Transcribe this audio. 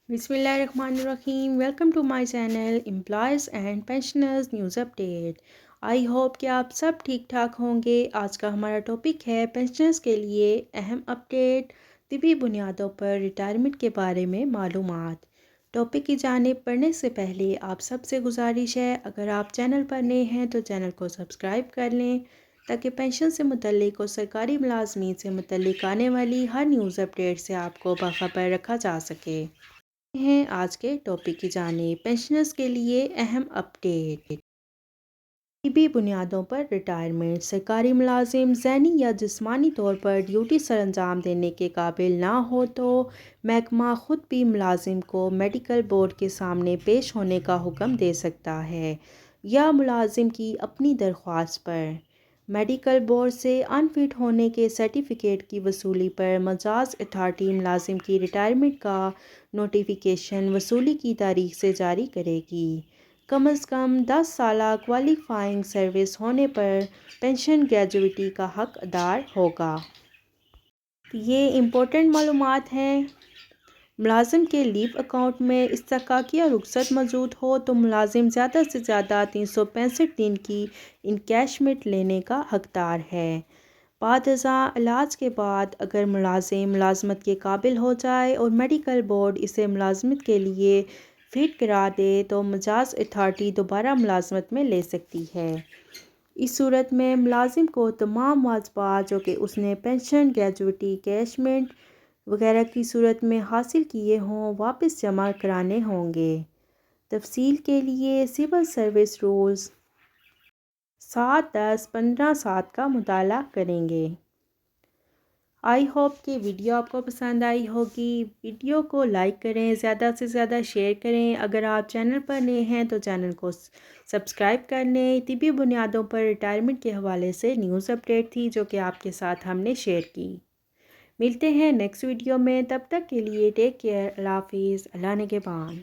بسم اللہ الرحمن الرحیم. Welcome to my channel employees and pensioners news update. I hope کہ آپ سب ٹھیک ٹھاک ہوں گے. آج کا ہمارا ٹاپک ہے پینشنرز کے لیے اہم اپڈیٹ، طبی بنیادوں پر ریٹائرمنٹ کے بارے میں معلومات. ٹاپک کی جانب پڑھنے سے پہلے آپ سب سے گزارش ہے، اگر آپ چینل پر نئے ہیں تو چینل کو سبسکرائب کر لیں تاکہ پینشن سے متعلق اور سرکاری ملازمین سے متعلق آنے والی ہر نیوز اپڈیٹ سے آپ کو باخبر رکھا جا سکے. ہیں آج کے ٹاپک کی جانب پینشنرز کے لیے اہم اپڈیٹ. طبی بنیادوں پر ریٹائرمنٹ. سرکاری ملازم ذہنی یا جسمانی طور پر ڈیوٹی سر انجام دینے کے قابل نہ ہو تو محکمہ خود بھی ملازم کو میڈیکل بورڈ کے سامنے پیش ہونے کا حکم دے سکتا ہے یا ملازم کی اپنی درخواست پر. میڈیکل بورڈ سے ان فٹ ہونے کے سرٹیفکیٹ کی وصولی پر مجاز اتھارٹی ملازم کی ریٹائرمنٹ کا نوٹیفیکیشن وصولی کی تاریخ سے جاری کرے گی. کم از کم 10 سالہ کوالیفائنگ سروس ہونے پر پینشن گریجویٹی کا حقدار ہوگا. یہ امپورٹنٹ معلومات ہیں. ملازم کے لیو اکاؤنٹ میں استحقاقیہ رخصت موجود ہو تو ملازم زیادہ سے زیادہ 365 دن کی انکیشمنٹ لینے کا حقدار ہے. بعد ازاں علاج کے بعد اگر ملازم ملازمت کے قابل ہو جائے اور میڈیکل بورڈ اسے ملازمت کے لیے فٹ قرار دے تو مجاز اتھارٹی دوبارہ ملازمت میں لے سکتی ہے. اس صورت میں ملازم کو تمام واجبات جو کہ اس نے پینشن، گریجویٹی، کیشمنٹ وغیرہ کی صورت میں حاصل کیے ہوں واپس جمع کرانے ہوں گے. تفصیل کے لیے سول سروس رولز 7-10-15-7 کا مطالعہ کریں گے. آئی ہوپ کہ ویڈیو آپ کو پسند آئی ہوگی. ویڈیو کو لائک کریں، زیادہ سے زیادہ شیئر کریں. اگر آپ چینل پر نئے ہیں تو چینل کو سبسکرائب کر لیں. طبی بنیادوں پر ریٹائرمنٹ کے حوالے سے نیوز اپڈیٹ تھی جو کہ آپ کے ساتھ ہم نے شیئر کی. ملتے ہیں نیکسٹ ویڈیو میں، تب تک کے لیے ٹیک کیئر. اللہ حافظ. اللہ نگہبان.